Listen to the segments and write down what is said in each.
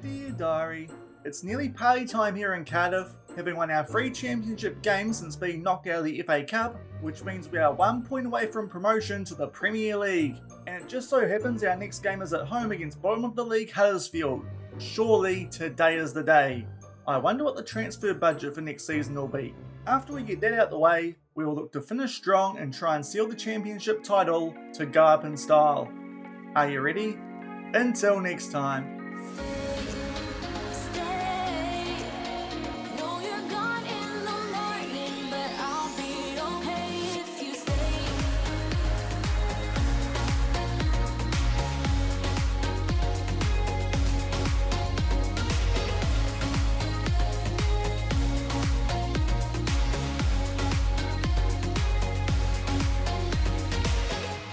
Dear Diary, it's nearly party time here in Cardiff, having won our 3 championship games since being knocked out of the FA Cup, which means we are 1 point away from promotion to the Premier League. And it just so happens our next game is at home against bottom of the league Huddersfield. Surely today is the day. I wonder what the transfer budget for next season will be. After we get that out the way, we will look to finish strong and try and seal the championship title to go up in style. Are you ready? Until next time.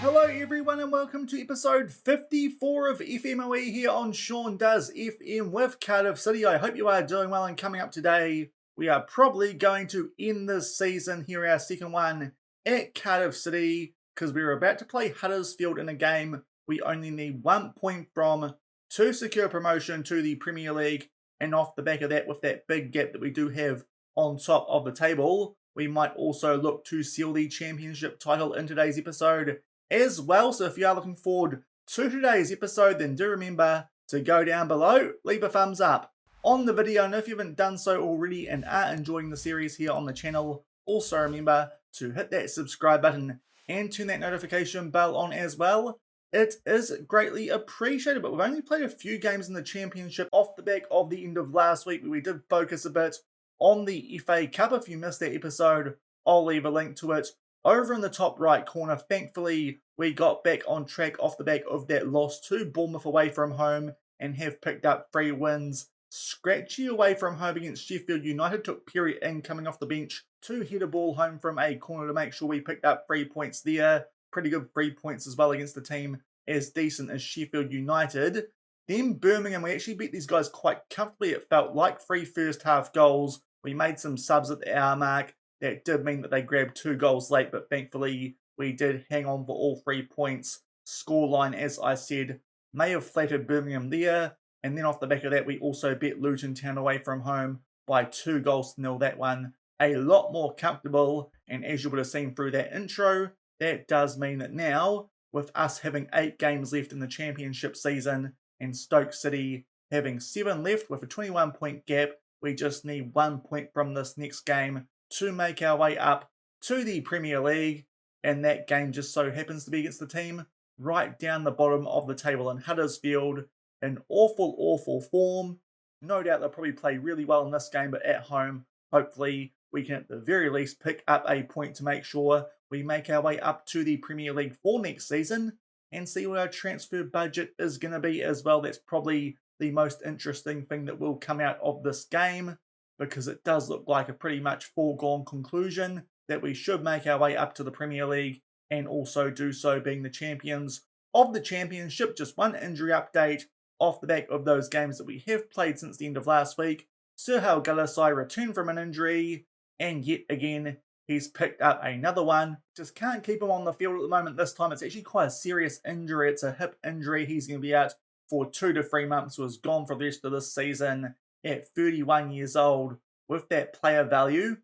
Hello everyone and welcome to episode 54 of FMOE here on Shaun Does FM with Cardiff City. I hope you are doing well, and coming up today we are probably going to end this season here, our second one at Cardiff City, because we're about to play Huddersfield in a game we only need 1 point from to secure promotion to the Premier League, and off the back of that, with that big gap that we do have on top of the table, we might also look to seal the championship title in today's episode as well. So if you are looking forward to today's episode, then do remember to go down below, leave a thumbs up on the video, and if you haven't done so already and are enjoying the series here on the channel, also remember to hit that subscribe button and turn that notification bell on as well. It is greatly appreciated. But we've only played a few games in the championship off the back of the end of last week, where we did focus a bit on the FA Cup. If you missed that episode, I'll leave a link to it over in the top right corner. Thankfully, we got back on track off the back of that loss to Bournemouth away from home and have picked up 3 wins. Scratchy away from home against Sheffield United, took Perry in coming off the bench to head a ball home from a corner to make sure we picked up 3 points there. Pretty good 3 points as well against the team as decent as Sheffield United. Then Birmingham, we actually beat these guys quite comfortably. It felt like 3 first half goals. We made some subs at the hour mark. That did mean that they grabbed 2 goals late, but thankfully we did hang on for all 3 points. Scoreline, as I said, may have flattered Birmingham there. And then off the back of that, we also beat Luton Town away from home by 2 goals to nil. That one a lot more comfortable. And as you would have seen through that intro, that does mean that now, with us having 8 games left in the championship season and Stoke City having 7 left with a 21-point gap, we just need 1 point from this next game to make our way up to the Premier League. And that game just so happens to be against the team right down the bottom of the table in Huddersfield, in awful form. No doubt they'll probably play really well in this game, but at home, hopefully we can at the very least pick up a point to make sure we make our way up to the Premier League for next season, and see what our transfer budget is going to be as well. That's probably the most interesting thing that will come out of this game, because it does look like a pretty much foregone conclusion that we should make our way up to the Premier League and also do so being the champions of the championship. Just one injury update off the back of those games that we have played since the end of last week. Serhal Galasai returned from an injury, and yet again he's picked up another one. Just can't keep him on the field at the moment. This time it's actually quite a serious injury. It's a hip injury. He's going to be out for 2 to 3 months. Was gone for the rest of this season at 31 years old. With that player value,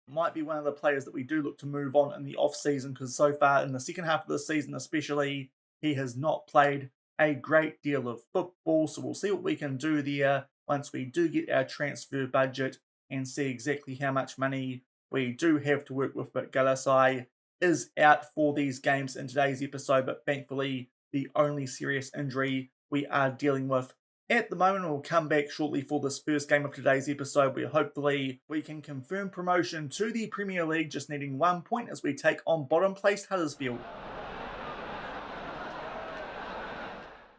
might be one of the players that we do look to move on in the off-season, because so far in the second half of the season especially, he has not played a great deal of football. So we'll see what we can do there once we do get our transfer budget and see exactly how much money we do have to work with. But Galasai is out for these games in today's episode, but thankfully the only serious injury we are dealing with at the moment. We'll come back shortly for this first game of today's episode, where hopefully we can confirm promotion to the Premier League, just needing 1 point as we take on bottom placed Huddersfield.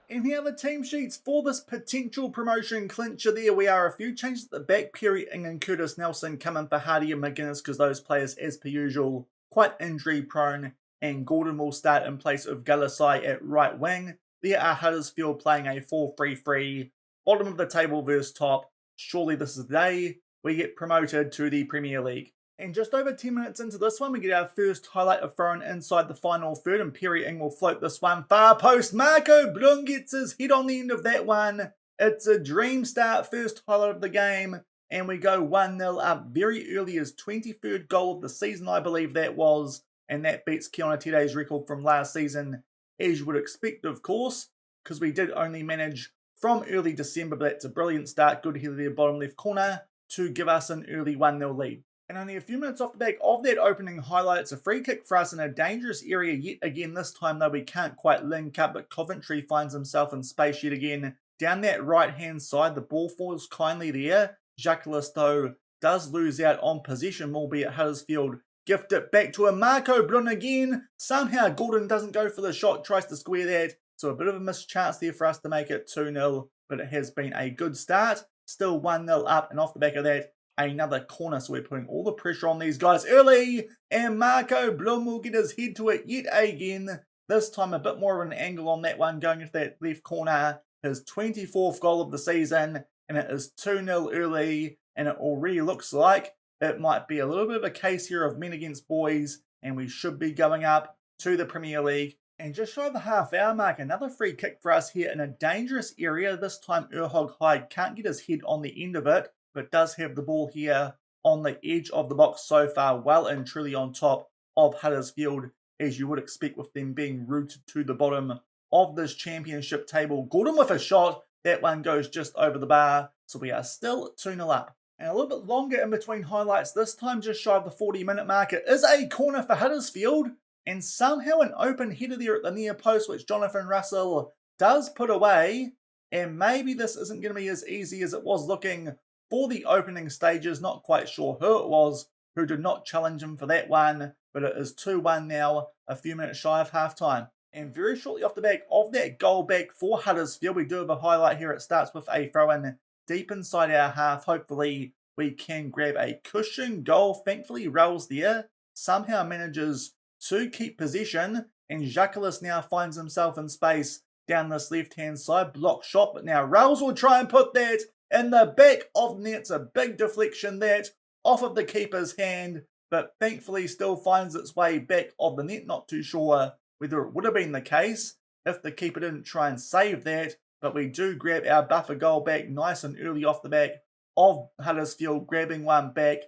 And here are the team sheets for this potential promotion clincher there. We are a few changes at the back. Perry Ing and Curtis Nelson come in for Hardy and McGuinness, because those players, as per usual, quite injury prone, and Gordon will start in place of Galasai at right wing. There are Huddersfield playing a 4-3-3, bottom of the table versus top. Surely this is the day we get promoted to the Premier League. And just over 10 minutes into this one, we get our first highlight of thrown inside the final third, and Perry Ing will float this one far post. Marco Blum gets his head on the end of that one, It's a dream start, first highlight of the game, and we go 1-0 up very early, his 23rd goal of the season, I believe that was, and that beats Keona Tere's record from last season, as you would expect, of course, because we did only manage from early December, but that's a brilliant start, good header there, bottom left corner, to give us an early 1-0 lead. And only a few minutes off the back of that opening highlight, it's a free kick for us in a dangerous area yet again. This time, though, we can't quite link up, but Coventry finds himself in space yet again. Down that right-hand side, the ball falls kindly there. Jacques, though, does lose out on possession, albeit Huddersfield gift it back to a Marco Brun again. Somehow Gordon doesn't go for the shot, tries to square that. So a bit of a missed chance there for us to make it 2-0, but it has been a good start. Still 1-0 up, and off the back of that, another corner. So we're putting all the pressure on these guys early, and Marco Blum will get his head to it yet again. This time a bit more of an angle on that one, going into that left corner. His 24th goal of the season, and it is 2-0 early, and it already looks like it might be a little bit of a case here of men against boys, and we should be going up to the Premier League. And just shy of the half-hour mark, another free kick for us here in a dangerous area. This time Erhog Hyde can't get his head on the end of it, but does have the ball here on the edge of the box so far, well and truly on top of Huddersfield, as you would expect with them being rooted to the bottom of this championship table. Gordon with a shot, that one goes just over the bar, so we are still 2-0 up. And a little bit longer in between highlights, this time just shy of the 40-minute mark. It is a corner for Huddersfield, and somehow an open header there at the near post, which Jonathan Russell does put away, and maybe this isn't going to be as easy as it was looking for the opening stages. Not quite sure who it was who did not challenge him for that one, but it is 2-1 now, a few minutes shy of half-time. And very shortly off the back of that goal back for Huddersfield, we do have a highlight here. It starts with a throw-in deep inside our half. Hopefully we can grab a cushion goal. Thankfully, Raul's there. Somehow manages to keep possession, and Jacques now finds himself in space down this left-hand side. Block shot, but now Raul's will try and put that in the back of the net. It's a big deflection that off of the keeper's hand, but thankfully still finds its way back of the net. Not too sure whether it would have been the case if the keeper didn't try and save that, but we do grab our buffer goal back nice and early off the back of Huddersfield grabbing one back.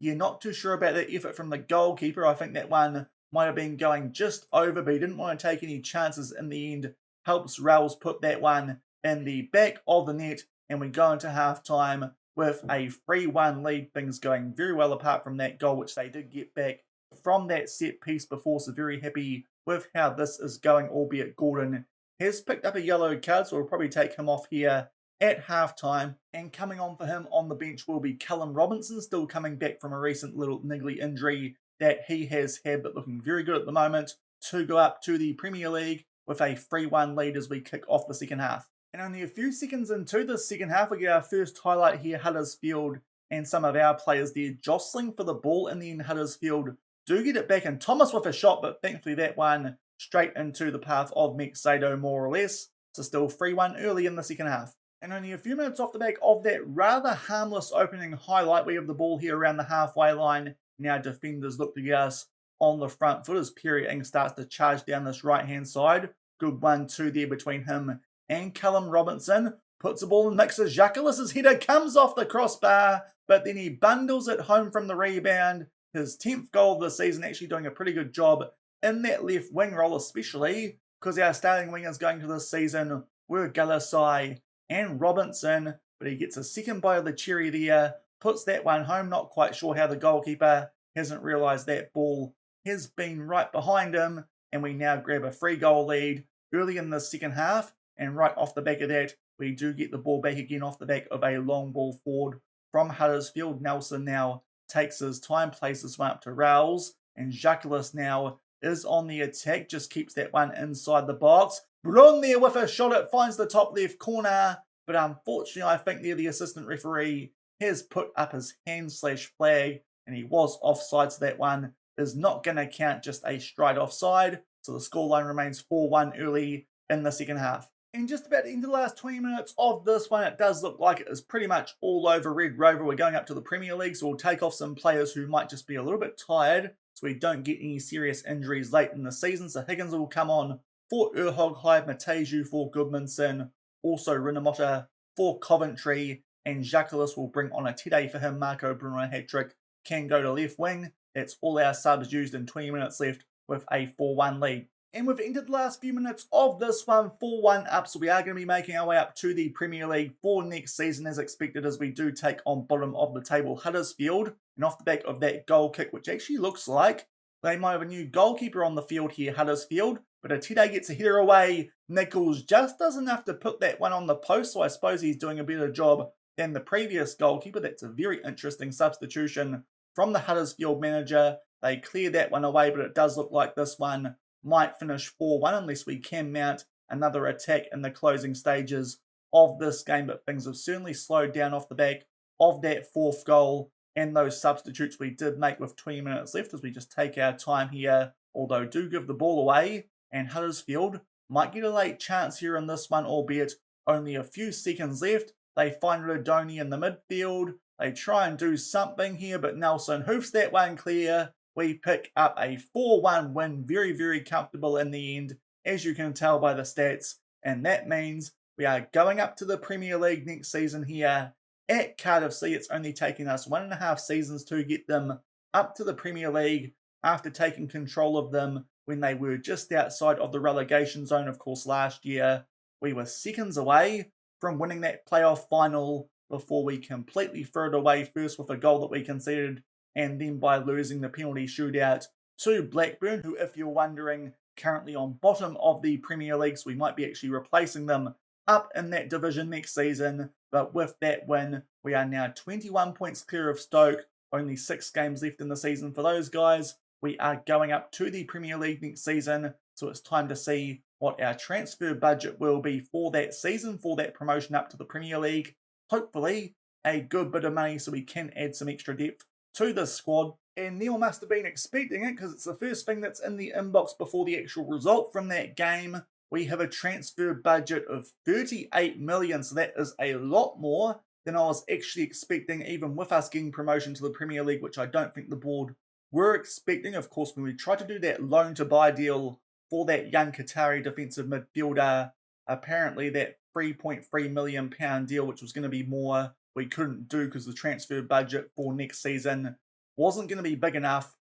You're not too sure about that effort from the goalkeeper. I think that one might have been going just over, but he didn't want to take any chances in the end. Helps Rails put that one in the back of the net, and we go into half-time with a 3-1 lead. Things going very well apart from that goal, which they did get back from that set piece before, so very happy with how this is going, albeit Gordon has picked up a yellow card, so we'll probably take him off here at halftime. And coming on for him on the bench will be Callum Robinson, still coming back from a recent little niggly injury that he has had, but looking very good at the moment to go up to the Premier League with a 3-1 lead as we kick off the second half. And only a few seconds into the second half, we get our first highlight here. Huddersfield and some of our players there jostling for the ball, and then Huddersfield do get it back, and Thomas with a shot, but thankfully that one straight into the path of Mexado more or less. So still 3-1 early in the second half. And only a few minutes off the back of that rather harmless opening highlight, we have the ball here around the halfway line. Now defenders look to get us on the front foot as Perry Ing starts to charge down this right-hand side. Good 1-2 there between him and Callum Robinson. Puts the ball in, mixes Jacques. Header comes off the crossbar, but then he bundles it home from the rebound. His 10th goal of the season, actually doing a pretty good job in that left wing role, especially because our starting wingers going to this season were Galasai and Robinson, but he gets a second bite of the cherry there, puts that one home. Not quite sure how the goalkeeper hasn't realised that ball has been right behind him, and we now grab a 3-goal lead early in the second half, and right off the back of that, we do get the ball back again off the back of a long ball forward from Huddersfield. Nelson now takes his time, plays this one up to Raoul's, and Jacques now is on the attack, just keeps that one inside the box. Brun there with a shot, it finds the top left corner, but unfortunately I think there the assistant referee has put up his hand/flag, and he was offside, so that one is not going to count, just a straight offside. So the scoreline remains 4-1 early in the second half. And just about into the last 20 minutes of this one, it does look like it is pretty much all over Red Rover. We're going up to the Premier League, so we'll take off some players who might just be a little bit tired, so we don't get any serious injuries late in the season. So Higgins will come on for Erhog Hyde, Mateju for Goodmanson, also Rinomota for Coventry, and Jacques will bring on a Tede for him. Marco Bruno hat-trick can go to left wing. That's all our subs used in 20 minutes left with a 4-1 lead. And we've entered the last few minutes of this one 4-1 up, so we are going to be making our way up to the Premier League for next season as expected, as we do take on bottom of the table Huddersfield. And off the back of that goal kick, which actually looks like they might have a new goalkeeper on the field here, Huddersfield, but Atide gets a header away. Nichols just does enough to put that one on the post, so I suppose he's doing a better job than the previous goalkeeper. That's a very interesting substitution from the Huddersfield manager. They clear that one away, but it does look like this one might finish 4-1 unless we can mount another attack in the closing stages of this game. But things have certainly slowed down off the back of that fourth goal and those substitutes we did make with 20 minutes left, as we just take our time here, although do give the ball away. And Huddersfield might get a late chance here in this one, albeit only a few seconds left. They find Rodoni in the midfield. They try and do something here, but Nelson hoofs that one clear. We pick up a 4-1 win, very, very comfortable in the end, as you can tell by the stats. And that means we are going up to the Premier League next season here at Cardiff City. It's only taken us 1.5 seasons to get them up to the Premier League after taking control of them when they were just outside of the relegation zone. Of course, last year we were seconds away from winning that playoff final before we completely threw it away, first with a goal that we conceded, and then by losing the penalty shootout to Blackburn, who, if you're wondering, currently on bottom of the Premier League, so we might be actually replacing them up in that division next season. But with that win, we are now 21 points clear of Stoke, only 6 games left in the season for those guys. We are going up to the Premier League next season, so it's time to see what our transfer budget will be for that season, for that promotion up to the Premier League. Hopefully, a good bit of money so we can add some extra depth to this squad. And Neil must have been expecting it, because it's the first thing that's in the inbox before the actual result from that game. We have a transfer budget of 38 million, so that is a lot more than I was actually expecting, even with us getting promotion to the Premier League, which I don't think the board were expecting. Of course, when we tried to do that loan to buy deal for that young Qatari defensive midfielder, apparently that £3.3 million deal, which was going to be more, we couldn't do because the transfer budget for next season wasn't going to be big enough.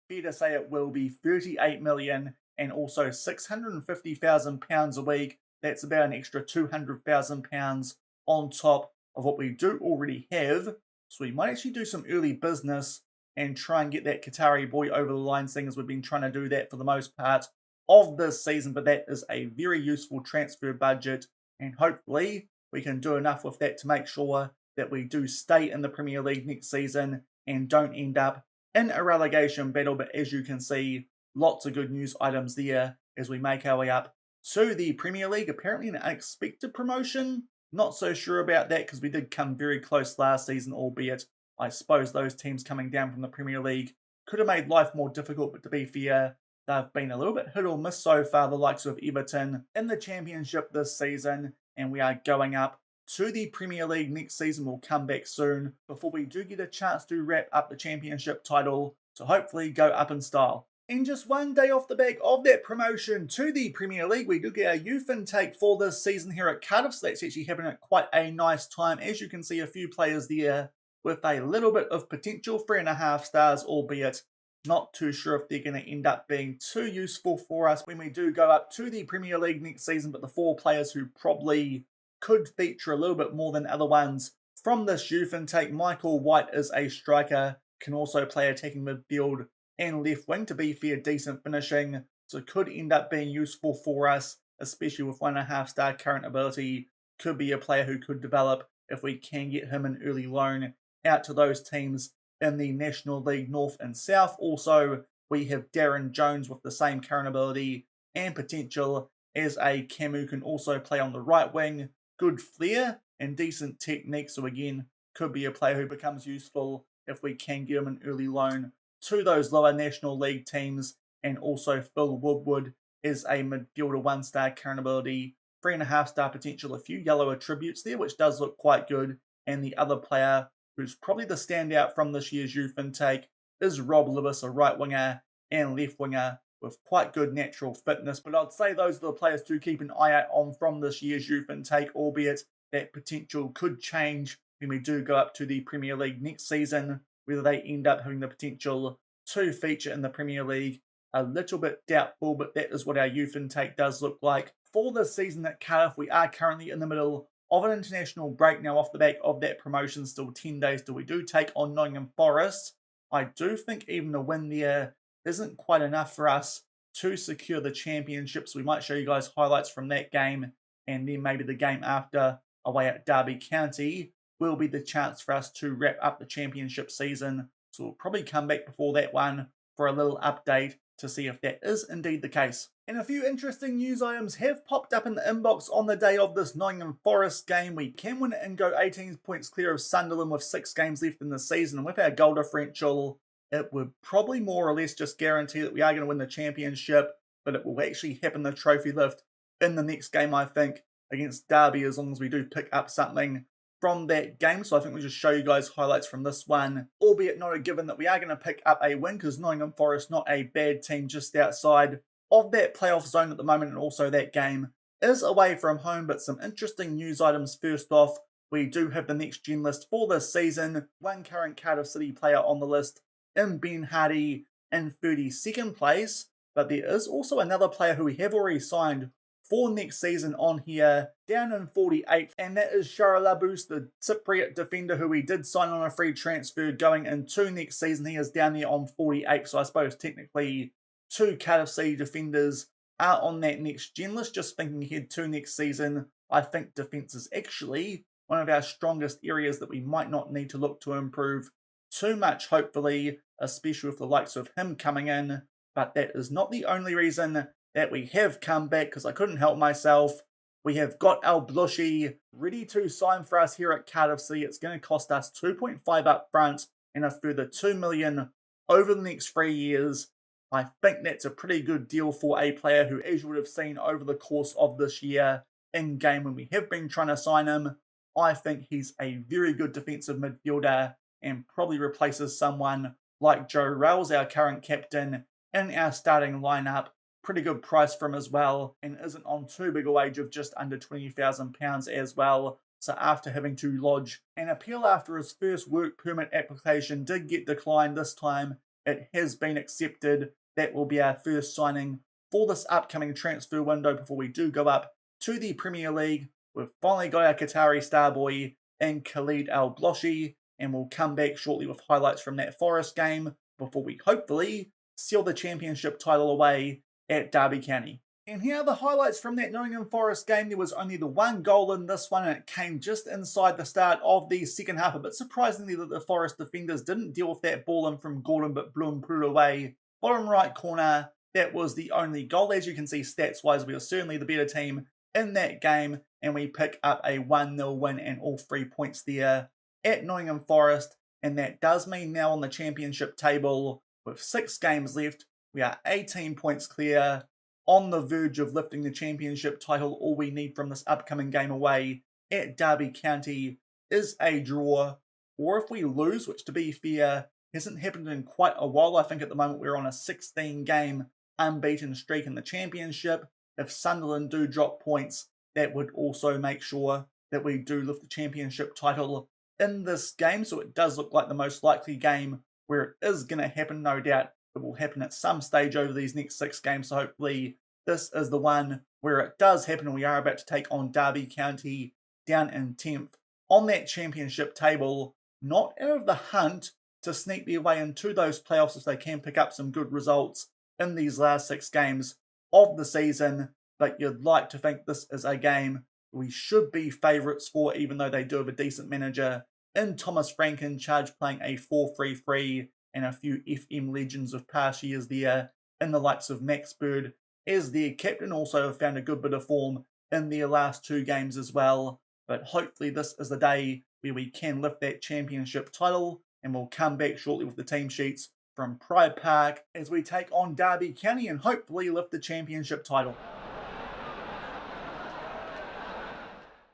Fair to say it will be 38 million and also £650,000 a week. That's about an extra £200,000 on top of what we do already have. So we might actually do some early business and try and get that Qatari boy over the line, seeing as we've been trying to do that for the most part of this season. But that is a very useful transfer budget, and hopefully we can do enough with that to make sure that we do stay in the Premier League next season and don't end up in a relegation battle. But as you can see, lots of good news items there as we make our way up to the Premier League. Apparently an unexpected promotion. Not so sure about that, because we did come very close last season, albeit I suppose those teams coming down from the Premier League could have made life more difficult. But to be fair, they've been a little bit hit or miss so far, the likes of Everton in the Championship this season. And we are going up to the Premier League next season. We'll come back soon before we do get a chance to wrap up the Championship title to hopefully go up in style. And just one day off the back of that promotion to the Premier League, we do get our youth intake for this season here at Cardiff. So that's actually happening at quite a nice time. As you can see, a few players there with a little bit of potential, 3.5 stars, albeit not too sure if they're going to end up being too useful for us when we do go up to the Premier League next season. But the 4 players who probably could feature a little bit more than other ones from this youth intake: Michael White is a striker, can also play attacking midfield and left wing. To be fair, decent finishing, so could end up being useful for us, especially with 1.5 star current ability. Could be a player who could develop if we can get him an early loan out to those teams in the National League North and South. Also, we have Darren Jones with the same current ability and potential as a Cam, who can also play on the right wing. Good flair and decent technique, so again, could be a player who becomes useful if we can get him an early loan to those lower National League teams. And also Phil Woodward is a midfielder, 1-star current ability, 3.5 star potential, a few yellow attributes there, which does look quite good. And the other player who's probably the standout from this year's youth intake is Rob Lewis, a right winger and left winger with quite good natural fitness. But I'd say those are the players to keep an eye out on from this year's youth intake, albeit that potential could change when we do go up to the Premier League next season, whether they end up having the potential to feature in the Premier League. A little bit doubtful, but that is what our youth intake does look like. For this season at Cardiff, we are currently in the middle of an international break now off the back of that promotion. Still 10 days till we do take on Nottingham Forest. I do think even a win there isn't quite enough for us to secure the championship, so we might show you guys highlights from that game, and then maybe the game after away at Derby County will be the chance for us to wrap up the championship season. So we'll probably come back before that one for a little update to see if that is indeed the case. And a few interesting news items have popped up in the inbox on the day of this Nottingham Forest game. We can win it and go 18 points clear of Sunderland with 6 games left in the season. With our goal differential, it would probably more or less just guarantee that we are going to win the championship, but it will actually happen the trophy lift in the next game, I think, against Derby, as long as we do pick up something from that game. So I think we'll just show you guys highlights from this one, albeit not a given that we are going to pick up a win, because Nottingham Forest not a bad team just outside of that playoff zone at the moment, and also that game is away from home. But some interesting news items. First off, we do have the next gen list for this season. One current Cardiff City player on the list in Ben Hardy in 32nd place, but there is also another player who we have already signed for next season on here, down in 48th, and that is Sharalabus, the Cypriot defender who we did sign on a free transfer going into next season. He is down there on 48th, so I suppose technically 2 Cardiff City defenders are on that next gen list. Just thinking ahead to next season, I think defence is actually one of our strongest areas that we might not need to look to improve too much, hopefully, especially with the likes of him coming in. But that is not the only reason that we have come back, because I couldn't help myself. We have got Al Blushy ready to sign for us here at Cardiff City. It's going to cost us 2.5 up front and a further 2 million over the next 3 years. I think that's a pretty good deal for a player who, as you would have seen over the course of this year in game when we have been trying to sign him, I think he's a very good defensive midfielder and probably replaces someone like Joe Ralls, our current captain, in our starting lineup. Pretty good price for him as well, and isn't on too big a wage of just under £20,000 as well. So after having to lodge an appeal after his first work permit application did get declined, this time it has been accepted. That will be our first signing for this upcoming transfer window before we do go up to the Premier League. We've finally got our Qatari star boy in Khalid Al Bloshi, and we'll come back shortly with highlights from that Forest game before we hopefully seal the championship title away at Derby County. And here are the highlights from that Nottingham Forest game. There was only the one goal in this one, and it came just inside the start of the second half. A bit surprisingly that the Forest defenders didn't deal with that ball in from Gordon, but blew and put it away. Bottom right corner, that was the only goal. As you can see, stats-wise, we are certainly the better team in that game, and we pick up a 1-0 win and all 3 points there at Nottingham Forest. And that does mean now on the championship table, with 6 games left, we are 18 points clear, on the verge of lifting the championship title. All we need from this upcoming game away at Derby County is a draw, or if we lose, which to be fair, hasn't happened in quite a while. I think at the moment we're on a 16-game unbeaten streak in the championship. If Sunderland do drop points, that would also make sure that we do lift the championship title in this game. So it does look like the most likely game where it is going to happen. No doubt it will happen at some stage over these next 6 games. So hopefully this is the one where it does happen. We are about to take on Derby County down in 10th on that championship table. Not out of the hunt to sneak their way into those playoffs if they can pick up some good results in these last 6 games of the season. But you'd like to think this is a game we should be favourites for, even though they do have a decent manager in Thomas Frank in charge, playing a 4-3-3, and a few FM legends of past years there in the likes of Max Bird as their captain. Also have found a good bit of form in their last 2 games as well. But hopefully this is the day where we can lift that championship title, and we'll come back shortly with the team sheets from Pride Park as we take on Derby County and hopefully lift the championship title.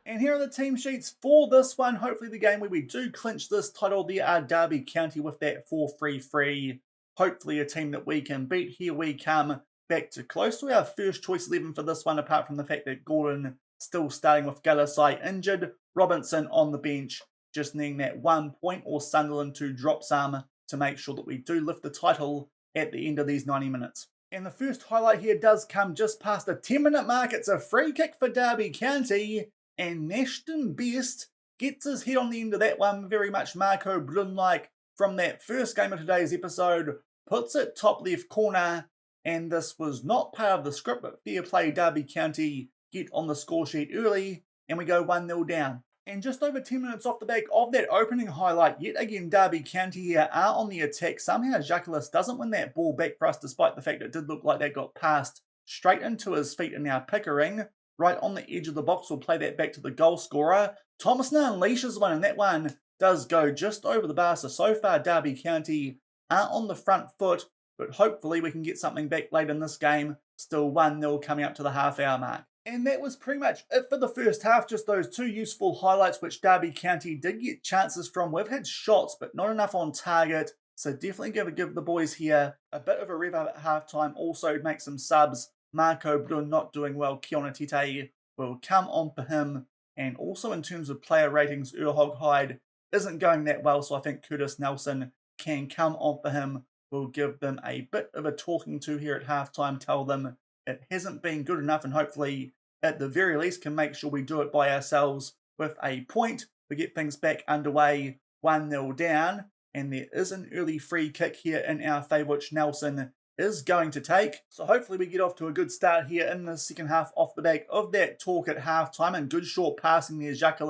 And here are the team sheets for this one. Hopefully the game where we do clinch this title, there are Derby County with that 4-3-3. Hopefully a team that we can beat. Here we come back to close to our first choice 11 for this one, apart from the fact that Gordon still starting with Galasai injured. Robinson on the bench, just needing that 1 point, or Sunderland to drop some to make sure that we do lift the title at the end of these 90 minutes. And the first highlight here does come just past the 10-minute mark. It's a free kick for Derby County, and Nashton Best gets his head on the end of that one, very much Marco Blum-like from that first game of today's episode, puts it top left corner, and this was not part of the script, but fair play, Derby County get on the score sheet early, and we go 1-0 down. And just over 10 minutes off the back of that opening highlight, yet again Derby County here are on the attack. Somehow Jacques doesn't win that ball back for us, despite the fact it did look like that got passed straight into his feet, and now Pickering, right on the edge of the box, will play that back to the goal scorer. Thomason unleashes one, and that one does go just over the bar. So far Derby County are on the front foot, but hopefully we can get something back late in this game. Still 1-0 coming up to the half-hour mark. And that was pretty much it for the first half, just those two useful highlights which Derby County did get chances from. We've had shots, but not enough on target, so definitely give the boys here a bit of a rev up at half-time. Also make some subs. Marco Blum not doing well, Keona Tete will come on for him, and also in terms of player ratings, Urhog Hyde isn't going that well, so I think Curtis Nelson can come on for him. We'll give them a bit of a talking to here at half-time, tell them it hasn't been good enough, and hopefully at the very least can make sure we do it by ourselves with a point. We get things back underway, 1-0 down, and there is an early free kick here in our favour, which Nelson is going to take. So hopefully we get off to a good start here in the second half off the back of that talk at half-time, and good short passing there. Jacques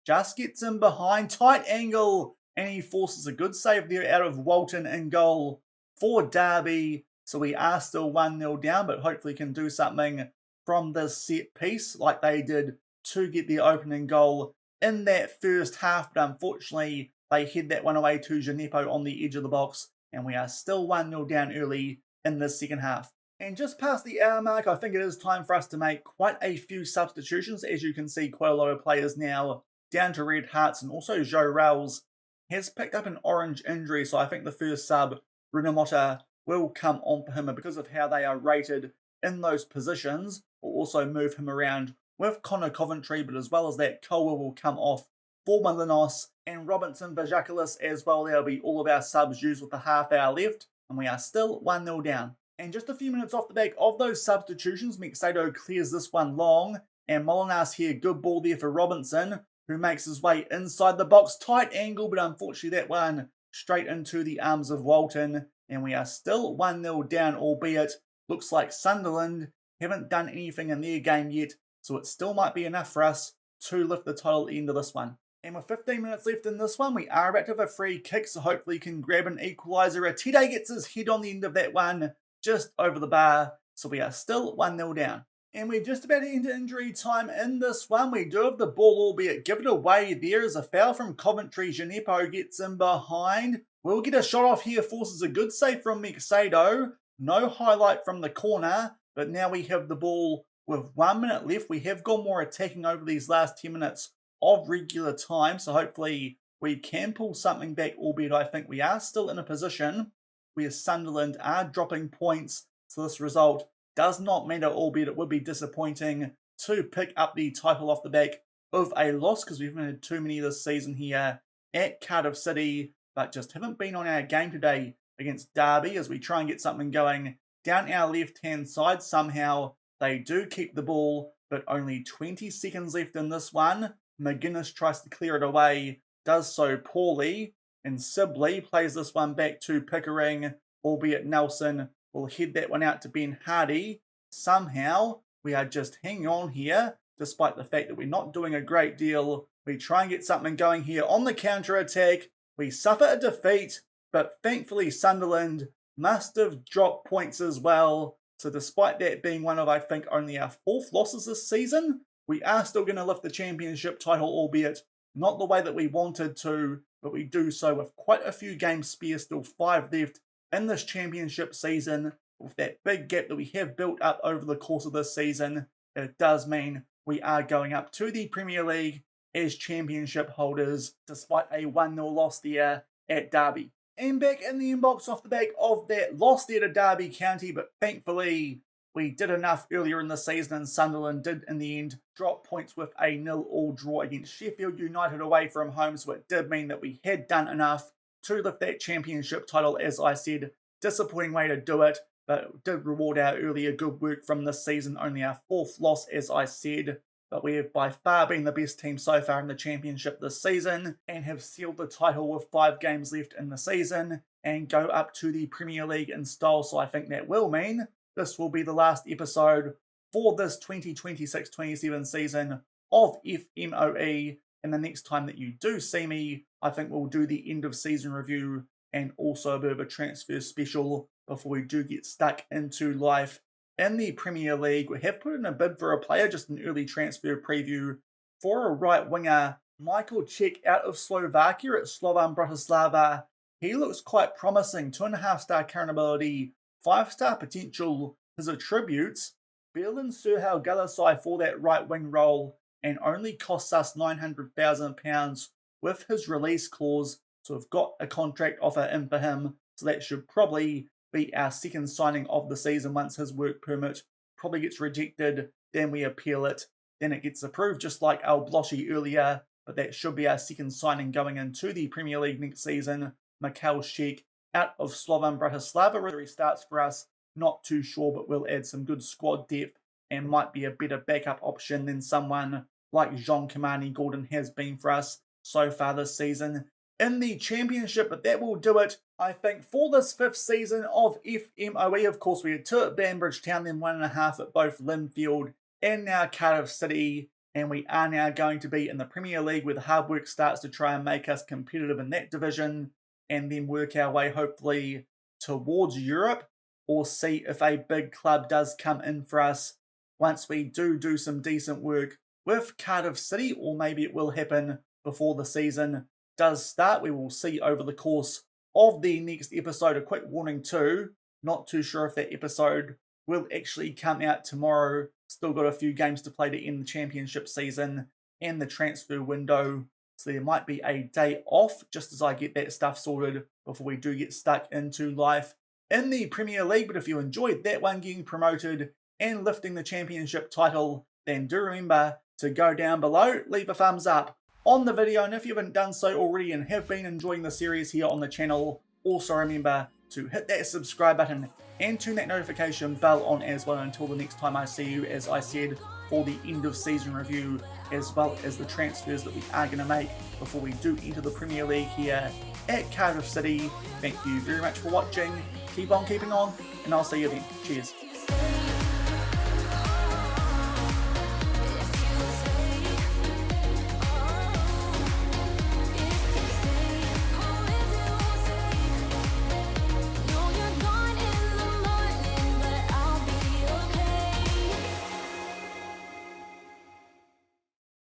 just gets in behind, tight angle, and he forces a good save there out of Walton in goal for Derby. So we are still 1-0 down, but hopefully can do something from this set piece like they did to get the opening goal in that first half. But unfortunately, they head that one away to Gineppo on the edge of the box, and we are still 1-0 down early in the second half. And just past the hour mark, I think it is time for us to make quite a few substitutions. As you can see, quite a lot of players now down to red hearts, and also Joe Rowles has picked up an orange injury, so I think the first sub, Runamotta, will come on for him, and because of how they are rated in those positions, we'll also move him around with Connor Coventry, but as well as that, Koa will come off for Malinos, and Robinson Vajakulis as well. There'll be all of our subs used with the half hour left, and we are still 1-0 down. And just a few minutes off the back of those substitutions, Mixado clears this one long, and Molinas here, good ball there for Robinson, who makes his way inside the box, tight angle, but unfortunately that one straight into the arms of Walton, and we are still 1-0 down, albeit looks like Sunderland haven't done anything in their game yet, so it still might be enough for us to lift the title at the end of this one. And with 15 minutes left in this one, we are about to have a free kick, so hopefully can grab an equaliser. Atide gets his head on the end of that one, just over the bar, so we are still 1-0 down. And we're just about to enter injury time in this one. We do have the ball, albeit give it away. There is a foul from Coventry. Gineppo gets in behind. We'll get a shot off here, forces a good save from Mixado. No highlight from the corner, but now we have the ball with 1 minute left. We have gone more attacking over these last 10 minutes of regular time, so hopefully we can pull something back, albeit I think we are still in a position where Sunderland are dropping points, so this result does not matter, albeit it would be disappointing to pick up the title off the back of a loss, because we haven't had too many this season here at Cardiff City, but just haven't been on our game today against Derby as we try and get something going down our left-hand side. Somehow they do keep the ball, but only 20 seconds left in this one. McGuinness tries to clear it away, does so poorly, and Sibley plays this one back to Pickering, albeit Nelson will head that one out to Ben Hardy. Somehow we are just hanging on here, despite the fact that we're not doing a great deal. We try and get something going here on the counter-attack. We suffer a defeat, but thankfully Sunderland must have dropped points as well. So despite that being one of, I think, only our 4th losses this season, we are still going to lift the championship title, albeit not the way that we wanted to, but we do so with quite a few games spare, still 5 left in this championship season. With that big gap that we have built up over the course of this season, it does mean we are going up to the Premier League as championship holders, despite a 1-0 loss there at Derby. And back in the inbox off the back of that loss there to Derby County, but thankfully We did enough earlier in the season, and Sunderland did in the end drop points with a 0-0 draw against Sheffield United away from home, so it did mean that we had done enough to lift that championship title. As I said, disappointing way to do it, but did reward our earlier good work from this season. Only our 4th loss, as I said, but we have by far been the best team so far in the championship this season and have sealed the title with 5 games left in the season and go up to the Premier League in style. So I think that will mean this will be the last episode for this 2026-27 season of FMOE. And the next time that you do see me, I think we'll do the end of season review and also a bit of a transfer special before we do get stuck into life in the Premier League. We have put in a bid for a player, just an early transfer preview, for a right winger, Michael Cech out of Slovakia at Slovan Bratislava. He looks quite promising, 2.5-star current ability, 5-star potential. His attributes, Berlin Surhau Galasai for that right wing role, and only costs us £900,000 with his release clause. So we've got a contract offer in for him, so that should probably be our second signing of the season. Once his work permit probably gets rejected, then we appeal it, then it gets approved, just like El Bloshy earlier, but that should be our second signing going into the Premier League next season. Michael Cech out of Slovan Bratislava. Whether he starts for us, not too sure, but we'll add some good squad depth and might be a better backup option than someone like Jean Kamani Gordon has been for us so far this season in the championship. But that will do it, I think, for this 5th season of FMOE. Of course, we had 2 at Banbridge Town, then 1.5 at both Linfield and now Cardiff City. And we are now going to be in the Premier League, where the hard work starts to try and make us competitive in that division, and then work our way hopefully towards Europe, or see if a big club does come in for us once we do some decent work with Cardiff City, or maybe it will happen before the season does start. We will see over the course of the next episode. A quick warning too, not too sure if that episode will actually come out tomorrow. Still got a few games to play to end the championship season and the transfer window, so there might be a day off just as I get that stuff sorted before we do get stuck into life in the Premier League. But if you enjoyed that one, getting promoted and lifting the championship title, then do remember to go down below, leave a thumbs up on the video, and if you haven't done so already and have been enjoying the series here on the channel, also remember to hit that subscribe button and turn that notification bell on as well. Until the next time I see you, as I said, for the end of season review, as well as the transfers that we are going to make before we do enter the Premier League here at Cardiff City. Thank you very much for watching. Keep on keeping on, and I'll see you then. Cheers.